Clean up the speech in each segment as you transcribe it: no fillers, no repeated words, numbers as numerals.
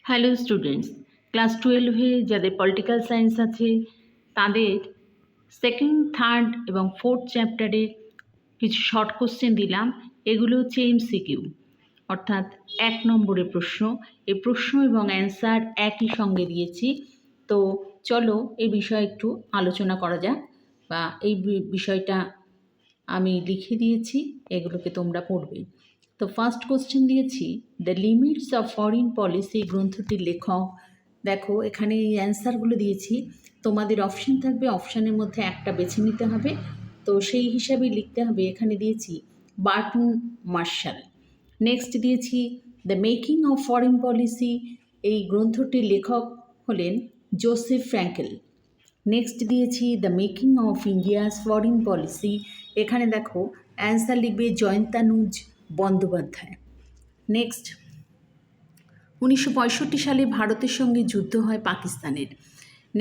Hello students, class 12-এ যাদের political science আছে তাদের সেকেন্ড, থার্ড এবং ফোর্থ চ্যাপ্টারের কিছু শর্ট কোশ্চেন দিলাম। এগুলো হচ্ছে এমসিকিউ, অর্থাৎ 1 নম্বরের প্রশ্ন। এই প্রশ্ন এবং অ্যান্সার একই সঙ্গে দিয়েছি। তো চলো এই বিষয়ে একটু আলোচনা করা যাক, বা এই বিষয়টা আমি লিখে দিয়েছি, এগুলোকে তোমরা পড়বে। তো ফার্স্ট কোশ্চেন দিয়েছি, the limits of foreign policy গ্রন্থটির লেখক। দেখো এখানে এই অ্যান্সারগুলো দিয়েছি, তোমাদের অপশান থাকবে, অপশানের মধ্যে একটা বেছে নিতে হবে। তো সেই হিসাবে লিখতে হবে। এখানে দিয়েছি বার্টন মার্শাল। নেক্সট দিয়েছি the making of foreign policy, এই গ্রন্থটির লেখক হলেন জোসেফ ফ্র্যাঙ্কেল। নেক্সট দিয়েছি the making of India's foreign policy, এখানে দেখো অ্যান্সার লিখবে জয়ন্তানুজ বন্দ্যোপাধ্যায়। নেক্সট 1965 সালে ভারতের সঙ্গে যুদ্ধ হয় পাকিস্তানের।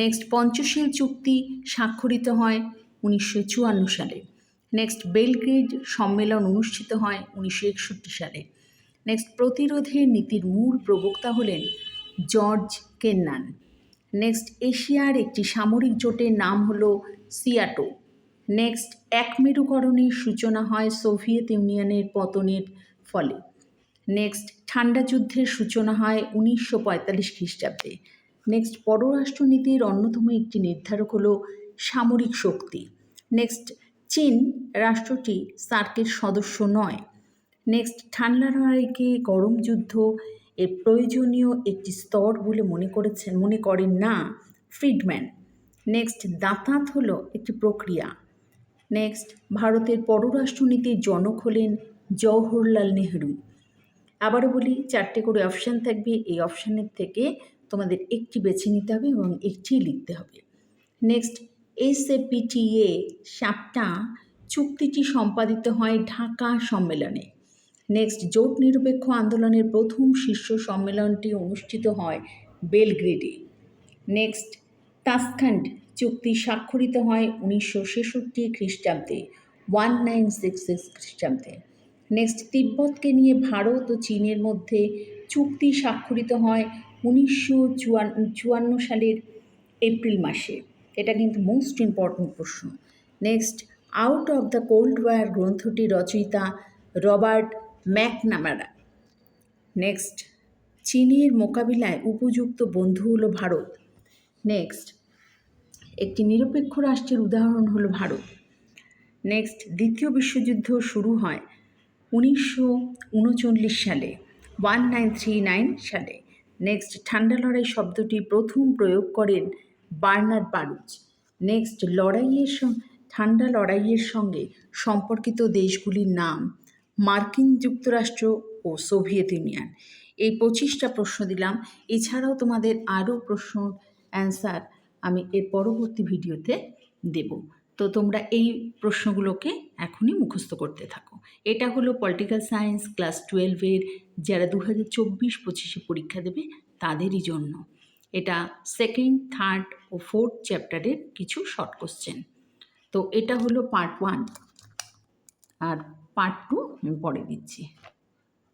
নেক্সট পঞ্চশীল চুক্তি স্বাক্ষরিত হয় 1954 সালে। নেক্সট বেলগ্রেড সম্মেলন অনুষ্ঠিত হয় 1961 সালে। নেক্সট প্রতিরোধের নীতির মূল প্রবক্তা হলেন জর্জ কেন্নান। নেক্সট এশিয়ার একটি সামরিক জোটের নাম হলো সিয়াটো। নেক্সট একমেরুকরণের সূচনা হয় সোভিয়েত ইউনিয়নের পতনের ফলে। নেক্সট ঠান্ডা যুদ্ধের সূচনা হয় 1945 খ্রিস্টাব্দে। নেক্সট পররাষ্ট্রনীতির অন্যতম একটি নির্ধারক হলো সামরিক শক্তি। নেক্সট চীন রাষ্ট্রটি সার্কের সদস্য নয়। নেক্সট ঠান্ডা লড়াইকে গরম যুদ্ধ এর প্রয়োজনীয় একটি স্তর বলে মনে করেন না ফ্রিডম্যান। নেক্সট দাঁতাত হলো একটি প্রক্রিয়া। নেক্সট ভারতের পররাষ্ট্রনীতির জনক হলেন জওহরলাল নেহরু। আবারও বলি, 4টে করে অপশান থাকবে, এই অপশানের থেকে তোমাদের একটি বেছে নিতে হবে এবং একটি লিখতে হবে। নেক্সট এসএপিটিএ সাপটা চুক্তিটি সম্পাদিত হয় ঢাকা সম্মেলনে। নেক্সট জোট নিরপেক্ষ আন্দোলনের প্রথম শীর্ষ সম্মেলনটি অনুষ্ঠিত হয় বেলগ্রেডে। নেক্সট তাসখান্ড চুক্তি স্বাক্ষরিত হয় 1966 খ্রিস্টাব্দে, 1966 খ্রিস্টাব্দে। নেক্সট তিব্বতকে নিয়ে ভারত ও চীনের মধ্যে চুক্তি স্বাক্ষরিত হয় 1954 সালের এপ্রিল মাসে। এটা কিন্তু মোস্ট ইম্পর্ট্যান্ট প্রশ্ন। Next out of the cold war গ্রন্থটির রচয়িতা রবার্ট ম্যাকনামারা। নেক্সট চীনের মোকাবিলায় উপযুক্ত বন্ধু হলো ভারত। নেক্সট একটি নিরপেক্ষ রাষ্ট্রের উদাহরণ হলো ভারত। নেক্সট দ্বিতীয় বিশ্বযুদ্ধ শুরু হয় 1939 সালে, 1939 সালে। নেক্সট ঠান্ডা লড়াই শব্দটি প্রথম প্রয়োগ করেন বার্নার্ড বারুচ। নেক্সট ঠান্ডা লড়াইয়ের সঙ্গে সম্পর্কিত দেশগুলির নাম মার্কিন যুক্তরাষ্ট্র ও সোভিয়েত ইউনিয়ন। এই 25টা প্রশ্ন দিলাম। এছাড়াও তোমাদের আরও প্রশ্ন অ্যান্সার আমি এর পরবর্তী ভিডিওতে দেব। তো তোমরা এই প্রশ্নগুলোকে এখনই মুখস্থ করতে থাকো। এটা হলো পলিটিক্যাল সায়েন্স ক্লাস 12-এর যারা 2024-25 পরীক্ষা দেবে তাদেরই জন্য। এটা সেকেন্ড, থার্ড ও ফোর্থ চ্যাপ্টারের কিছু শর্ট কোশ্চেন। তো এটা হলো পার্ট 1, আর পার্ট 2 আমি পরে দিচ্ছি।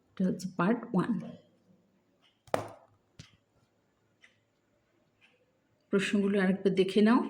এটা হচ্ছে পার্ট 1। প্রশ্নগুলো আরেকবার দেখে নাও।